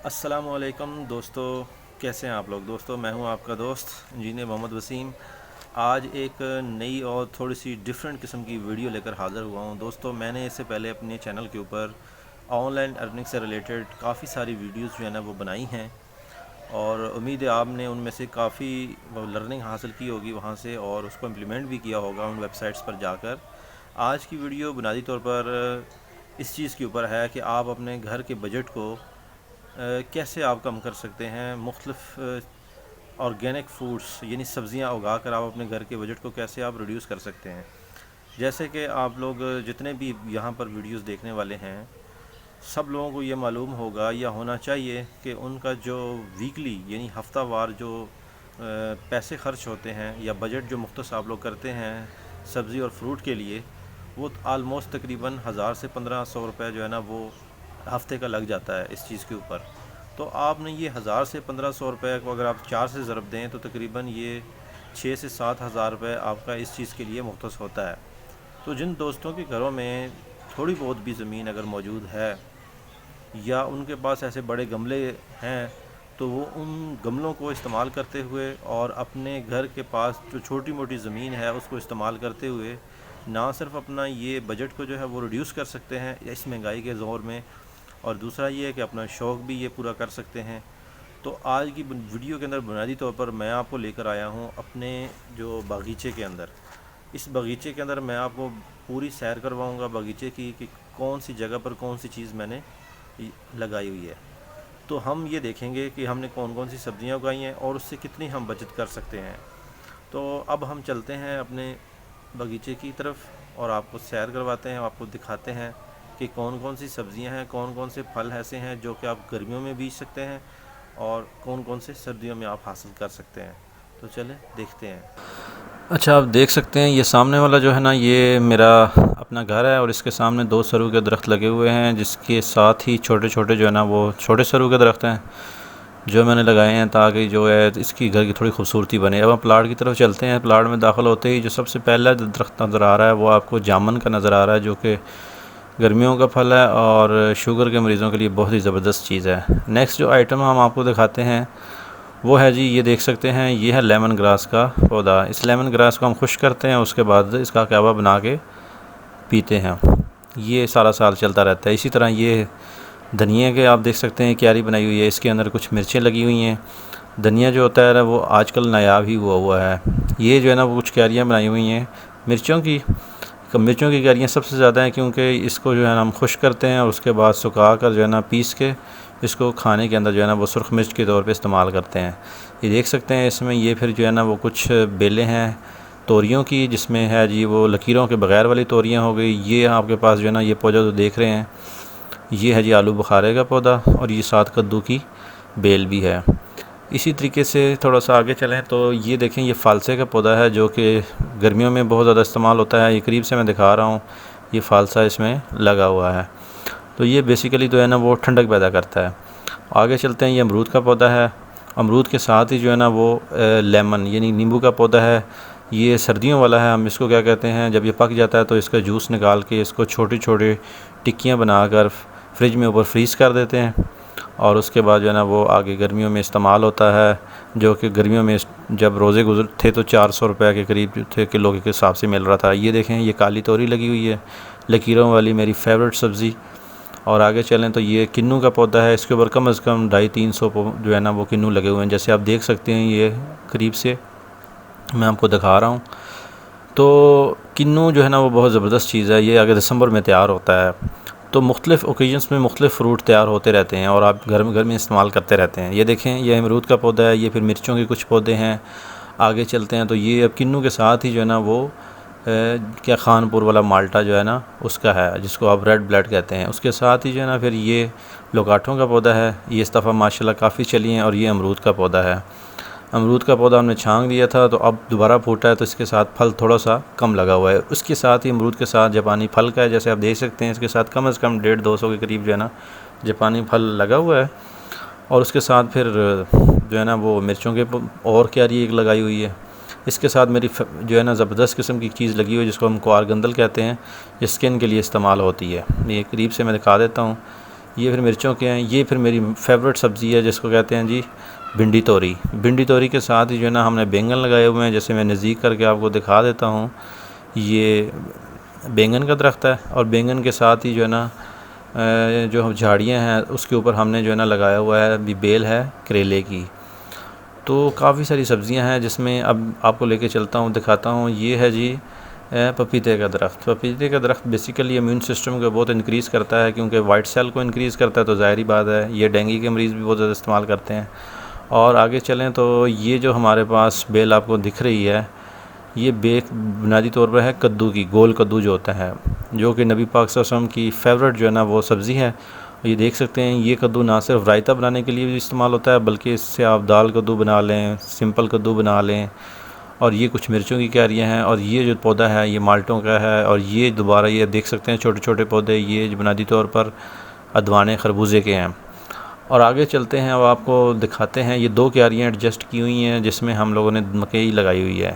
अस्सलामुअलैकुम दोस्तों, कैसे हैं आप लोग। दोस्तों मैं हूं आपका दोस्त इंजीनियर मोहम्मद वसीम। आज एक नई और थोड़ी सी डिफरेंट किस्म की वीडियो लेकर हाज़िर हुआ हूं। दोस्तों मैंने इससे पहले अपने चैनल के ऊपर ऑनलाइन अर्निंग से रिलेटेड काफ़ी सारी वीडियोस जो है ना वो बनाई हैं, और उम्मीद है आपने उनमें से काफ़ी लर्निंग हासिल की होगी वहाँ से, और उसको इम्प्लीमेंट भी किया होगा उन वेबसाइट्स पर जाकर। आज की वीडियो बुनियादी तौर पर इस चीज़ के ऊपर है कि आप अपने घर के बजट को कैसे आप कम कर सकते हैं। मुख्तलिफ़ ऑर्गेनिक फूड्स यानी सब्ज़ियाँ उगा कर आप अपने घर के बजट को कैसे आप रिड्यूस कर सकते हैं। जैसे कि आप लोग जितने भी यहाँ पर वीडियोस देखने वाले हैं, सब लोगों को ये मालूम होगा या होना चाहिए कि उनका जो वीकली यानी हफ्तावार जो पैसे खर्च होते हैं या बजट जो मुख्तस आप लोग करते हैं सब्ज़ी और फ्रूट के लिए, वो आलमोस्ट तकरीबन 1000 से 1500 रुपये जो है ना वो हफ्ते का लग जाता है इस चीज़ के ऊपर। तो आपने ये 1000 से 1500 रुपये को अगर आप 4 से ज़रब दें तो तकरीबन ये 6 से 7 हज़ार रुपये आपका इस चीज़ के लिए मुख्तस होता है। तो जिन दोस्तों के घरों में थोड़ी बहुत भी ज़मीन अगर मौजूद है या उनके पास ऐसे बड़े गमले हैं, तो वो उन गमलों को इस्तेमाल करते हुए और अपने घर के पास जो छोटी मोटी ज़मीन है उसको इस्तेमाल करते हुए ना सिर्फ अपना ये बजट को जो है वो रिड्यूस कर सकते हैं इस महंगाई के दौर में, और दूसरा ये है कि अपना शौक़ भी ये पूरा कर सकते हैं। तो आज की वीडियो के अंदर बुनियादी तौर पर मैं आपको लेकर आया हूँ अपने जो बागीचे के अंदर। इस बगीचे के अंदर मैं आपको पूरी सैर करवाऊँगा बगीचे की कि कौन सी जगह पर कौन सी चीज़ मैंने लगाई हुई है। तो हम ये देखेंगे कि हमने कौन कौन सी सब्ज़ियाँ उगाई हैं और उससे कितनी हम बचत कर सकते हैं। तो अब हम चलते हैं अपने बगीचे की तरफ और आपको सैर करवाते हैं, आपको दिखाते हैं कि कौन कौन सी सब्ज़ियाँ हैं, कौन कौन से फल ऐसे हैं जो कि आप गर्मियों में बीज सकते हैं और कौन कौन से सर्दियों में आप हासिल कर सकते हैं। तो चलें देखते हैं। अच्छा, आप देख सकते हैं ये सामने वाला जो है ना, ये मेरा अपना घर है और इसके सामने 2 सरू के दरख्त लगे हुए हैं, जिसके साथ ही छोटे छोटे जो है ना वो छोटे सरू के दरख्त हैं जो मैंने लगाए हैं ताकि जो है इसकी घर की थोड़ी खूबसूरती बने। अब हम प्लाट की तरफ चलते हैं। प्लाट में दाखिल होते ही जो सबसे पहला दरख्त नज़र आ रहा है वो आपको जामुन का नज़र आ रहा है, जो कि गर्मियों का फल है और शुगर के मरीज़ों के लिए बहुत ही ज़बरदस्त चीज़ है। नेक्स्ट जो आइटम हम आपको दिखाते हैं वो है जी, ये देख सकते हैं, ये है लेमन ग्रास का पौधा। इस लेमन ग्रास को हम खुश करते हैं, उसके बाद इसका कहवा बना के पीते हैं। ये सारा साल चलता रहता है। इसी तरह ये धनिया के आप देख सकते हैं क्यारी बनाई हुई है, इसके अंदर कुछ मिर्चें लगी हुई हैं। धनिया जो होता है ना वो आजकल नायाब ही हुआ है। ये जो है ना वो कुछ क्यारियाँ बनाई हुई हैं मिर्चों की। मिर्चों की क्यारियाँ सबसे ज़्यादा हैं क्योंकि इसको जो है ना हम खुश करते हैं और उसके बाद सुखा कर जो है ना पीस के इसको खाने के अंदर जो है ना वो सुरख मिर्च के तौर पे इस्तेमाल करते हैं। ये देख सकते हैं इसमें ये फिर जो है ना वो कुछ बेलें हैं तोरियों की, जिसमें है जी वो लकीरों के बग़ैर वाली तोरियां हो गई। ये आपके पास जो है ना ये पौधा जो देख रहे हैं ये है जी आलू बुखारे का पौधा, और ये साथ कद्दू की बेल भी है। इसी तरीके से थोड़ा सा आगे चलें तो ये देखें, ये फ़ालसे का पौधा है जो कि गर्मियों में बहुत ज़्यादा इस्तेमाल होता है। ये करीब से मैं दिखा रहा हूँ, ये फ़ालसा इसमें लगा हुआ है। तो ये बेसिकली जो है ना वो ठंडक पैदा करता है। आगे चलते हैं, ये अमरूद का पौधा है। अमरूद के साथ ही जो है ना वो लेमन यानी नींबू का पौधा है। ये सर्दियों वाला है। हम इसको क्या कहते हैं, जब ये पक जाता है तो इसका जूस निकाल के इसको छोटी छोटी टिक्कियाँ बनाकर फ्रिज में ऊपर फ्रीज़ कर देते हैं, और उसके बाद जो है ना वो आगे गर्मियों में इस्तेमाल होता है। जो कि गर्मियों में जब रोज़े गुजर थे तो 400 रुपये के करीब थे किलो के हिसाब से मिल रहा था। ये देखें, ये काली तोरी लगी हुई है, लकीरों वाली, मेरी फेवरेट सब्ज़ी। और आगे चलें तो ये किन्नू का पौधा है। इसके ऊपर कम से कम 250-300 जो है ना वो किन्नू लगे हुए हैं, जैसे आप देख सकते हैं। ये करीब से मैं आपको दिखा रहा हूँ। तो किन्नू जो है ना वो बहुत ज़बरदस्त चीज़ है। ये अगर दिसंबर में तैयार होता है तो मुख्तलिफ़ ओकेजन्स में मुख्तलिफ़ फ्रूट तैयार होते रहते हैं और आप घर में इस्तेमाल करते रहते हैं। ये देखें, ये अमरूद का पौधा है। ये फिर मिर्चों के कुछ पौधे हैं। आगे चलते हैं तो ये अब किन्नू के साथ ही जो है ना वो क्या खानपुर वाला माल्टा जो है ना उसका है, जिसको आप रेड ब्लड कहते हैं। उसके साथ ही जो है ना फिर ये लोकाठों का पौधा है। ये इस दफ़ा माशाल्लाह काफ़ी चली हैं। और ये अमरूद का पौधा है। अमरूद का पौधा हमने छांग दिया था तो अब दोबारा फूटा है, तो इसके साथ फल थोड़ा सा कम लगा हुआ है। उसके साथ ही अमरूद के साथ जापानी फल का है, जैसे आप देख सकते हैं। इसके साथ कम से कम 150-200 के करीब जो है ना जापानी फल लगा हुआ है। और उसके साथ फिर जो है ना वो मिर्चों के और क्यारी एक लगाई हुई है। इसके साथ मेरी जो है ना ज़बरदस्त किस्म की चीज़ लगी हुई है, जिसको हम क्वारगंदल कहते हैं। ये स्किन के लिए इस्तेमाल होती है। ये करीब से मैं दिखा देता हूँ। ये फिर मिर्चों के हैं। ये फिर मेरी फेवरेट सब्ज़ी है जिसको कहते हैं जी भिंडी तोरी। भिंडी तोरी के साथ ही जो है ना हमने बैंगन लगाए हुए हैं, जैसे मैं नज़दीक करके आपको दिखा देता हूँ। ये बैंगन का दरख्त है और बैंगन के साथ ही जो है ना जो झाड़ियाँ हैं उसके ऊपर हमने जो है ना लगाया हुआ है अभी बेल है करेले की। तो काफ़ी सारी सब्ज़ियां हैं जिसमें अब आपको लेके चलता हूँ, दिखाता हूँ। ये है जी पपीते का दरख्त। पपीते का दरख्त बेसिकली इम्यून सिस्टम को बहुत इंक्रीज़ करता है, क्योंकि वाइट सेल को इंक्रीज़ करता है, तो ज़ाहिर बात है ये डेंगू के मरीज़ भी बहुत ज़्यादा इस्तेमाल करते हैं। और आगे चलें तो ये जो हमारे पास बेल आपको दिख रही है, ये बुनियादी तौर पर है कद्दू की, गोल कद्दू जो होता है, जो कि नबी पाक सल्लल्लाहु अलैहि वसल्लम की फ़ेवरेट जो है ना वो सब्ज़ी है। ये देख सकते हैं, ये कद्दू ना सिर्फ रायता बनाने के लिए भी इस्तेमाल होता है, बल्कि इससे आप दाल कद्दू बना लें, सिंपल कद्दू बना लें। और ये कुछ मिर्चों की क्यारियाँ हैं, और ये जो पौधा है ये माल्टों का है। और ये दोबारा ये देख सकते हैं छोटे छोटे पौधे, ये बुनियादी तौर पर अदवाने खरबूजे के हैं। और आगे चलते हैं, अब आपको दिखाते हैं। ये 2 क्यारियाँ एडजस्ट की हुई हैं जिसमें हम लोगों ने मकई लगाई हुई है।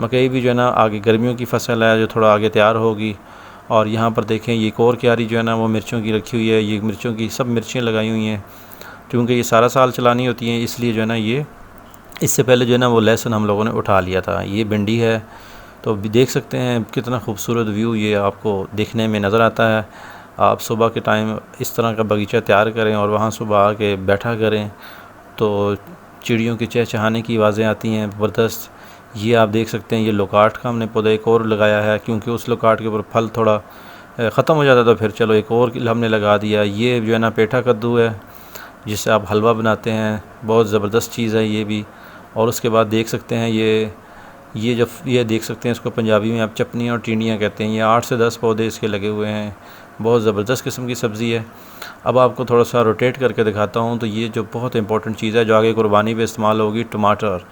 मकई भी जो है ना आगे गर्मियों की फसल है जो थोड़ा आगे तैयार होगी। और यहाँ पर देखें ये एक और क्यारी जो है ना वो मिर्चों की रखी हुई है। ये मिर्चों की सब मिर्चें लगाई हुई हैं, क्योंकि ये सारा साल चलानी होती हैं, इसलिए जो है ना ये इससे पहले जो है ना वो लहसुन हम लोगों ने उठा लिया था। ये भिंडी है, तो भी देख सकते हैं कितना खूबसूरत व्यू ये आपको देखने में नज़र आता है। आप सुबह के टाइम इस तरह का बगीचा तैयार करें और वहाँ सुबह आके बैठा करें तो चिड़ियों के चहचहाने की आवाज़ें आती हैं ज़बरदस्त। ये आप देख सकते हैं, ये लोकाट का हमने पौधा एक और लगाया है, क्योंकि उस लोकाट के ऊपर फल थोड़ा ख़त्म हो जाता, तो फिर चलो एक और हमने लगा दिया। ये जो है ना पेठा कद्दू है, जिससे आप हलवा बनाते हैं, बहुत ज़बरदस्त चीज़ है ये भी। और उसके बाद देख सकते हैं ये देख सकते हैं, इसको पंजाबी में आप चपनियाँ और टिंडियाँ कहते हैं। ये 8 से 10 पौधे इसके लगे हुए हैं, बहुत ज़बरदस्त किस्म की सब्ज़ी है। अब आपको थोड़ा सा रोटेट करके दिखाता हूँ। तो ये जो बहुत इंपॉर्टेंट चीज़ है जो आगे कुर्बानी पे इस्तेमाल होगी, टमाटर।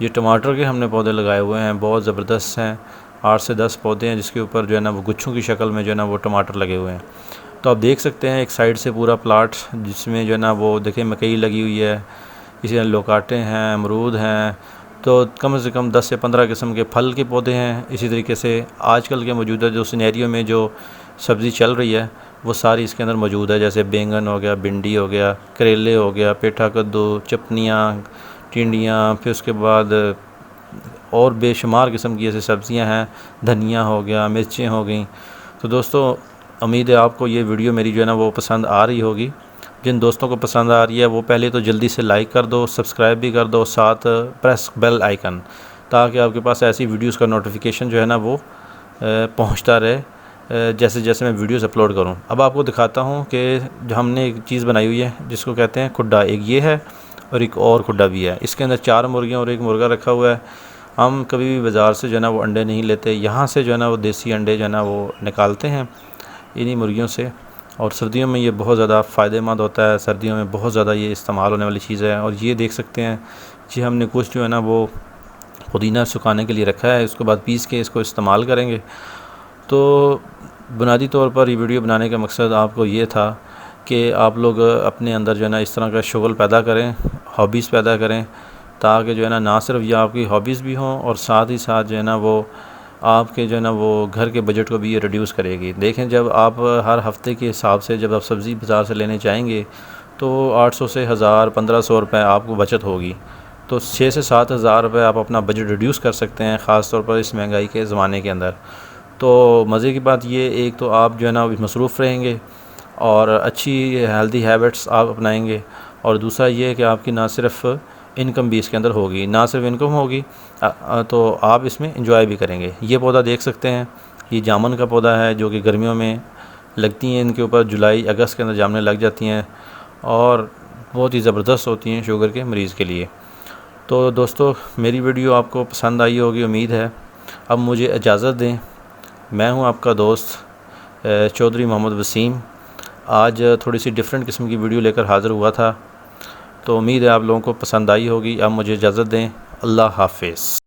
ये टमाटर के हमने पौधे लगाए हुए हैं, बहुत ज़बरदस्त हैं। 8 से 10 पौधे हैं जिसके ऊपर जो है ना वो गुच्छों की शक्ल में जो है ना वो टमाटर लगे हुए हैं। तो आप देख सकते हैं एक साइड से पूरा प्लाट जिसमें जो है ना वो देखें मकई लगी हुई है, इसी तरह लोकाटे हैं, अमरूद हैं। तो कम से कम 10 से 15 किस्म के फल के पौधे हैं। इसी तरीके से आजकल के मौजूदा जो सिनेरियो में जो सब्ज़ी चल रही है वो सारी इसके अंदर मौजूद है, जैसे बैंगन हो गया, भिंडी हो गया, करेले हो गया, पेठा कद्दू, चपनियाँ, टिंडियाँ, फिर उसके बाद और बेशुमार किस्म की ऐसी सब्ज़ियाँ हैं, धनिया हो गया, मिर्चें हो गई। तो दोस्तों उम्मीद है आपको ये वीडियो मेरी जो है ना वो पसंद आ रही होगी। जिन दोस्तों को पसंद आ रही है वो पहले तो जल्दी से लाइक कर दो, सब्सक्राइब भी कर दो, साथ प्रेस बेल आइकन, ताकि आपके पास ऐसी वीडियोस का नोटिफिकेशन जो है ना वो पहुंचता रहे जैसे जैसे मैं वीडियोस अपलोड करूं। अब आपको दिखाता हूं कि जो हमने एक चीज़ बनाई हुई है जिसको कहते हैं खुड्डा। एक ये है और एक और खुड्डा भी है। इसके अंदर 4 मुर्गियाँ और 1 मुर्गा रखा हुआ है। हम कभी भी बाज़ार से जो है ना वो अंडे नहीं लेते, यहाँ से जो है ना वो देसी अंडे जो है ना वो निकालते हैं इन्हीं मुर्गियों से। और सर्दियों में ये बहुत ज़्यादा फ़ायदेमंद होता है, सर्दियों में बहुत ज़्यादा ये इस्तेमाल होने वाली चीज़ है। और ये देख सकते हैं जी हमने कुछ जो है ना वो पुदीना सुखाने के लिए रखा है, उसके बाद पीस के इसको इस्तेमाल करेंगे। तो बुनियादी तौर पर ये वीडियो बनाने का मकसद आपको ये था कि आप लोग अपने अंदर जो है ना इस तरह का शुगल पैदा करें, हॉबीज़ पैदा करें, ताकि जो है ना सिर्फ ये आपकी हॉबीज़ भी हों और साथ ही साथ जो है ना वो आपके जो है ना वो घर के बजट को भी ये रिड्यूस करेगी। देखें जब आप हर हफ्ते के हिसाब से जब आप सब्ज़ी बाज़ार से लेने जाएंगे तो 800 से 1000 1500 रुपये आपको बचत होगी। तो 6 से 7 हज़ार रुपये आप अपना बजट रिड्यूस कर सकते हैं, ख़ास तौर पर इस महंगाई के ज़माने के अंदर। तो मज़े की बात ये, एक तो आप जो है ना मसरूफ़ रहेंगे और अच्छी हेल्दी हैबिट्स आप अपनाएंगे, और दूसरा ये है कि आपकी ना सिर्फ इनकम भी इसके अंदर होगी, ना सिर्फ इनकम होगी तो आप इसमें इंजॉय भी करेंगे। ये पौधा देख सकते हैं, ये जामुन का पौधा है जो कि गर्मियों में लगती हैं, इनके ऊपर जुलाई अगस्त के अंदर जामुनें लग जाती हैं और बहुत ही ज़बरदस्त होती हैं शुगर के मरीज़ के लिए। तो दोस्तों मेरी वीडियो आपको पसंद आई होगी उम्मीद है। अब मुझे इजाज़त दें, मैं हूं आपका दोस्त चौधरी मोहम्मद वसीम। आज थोड़ी सी डिफरेंट किस्म की वीडियो लेकर हाज़िर हुआ था, तो उम्मीद है आप लोगों को पसंद आई होगी। अब मुझे इजाज़त दें, अल्लाह हाफ़िज़।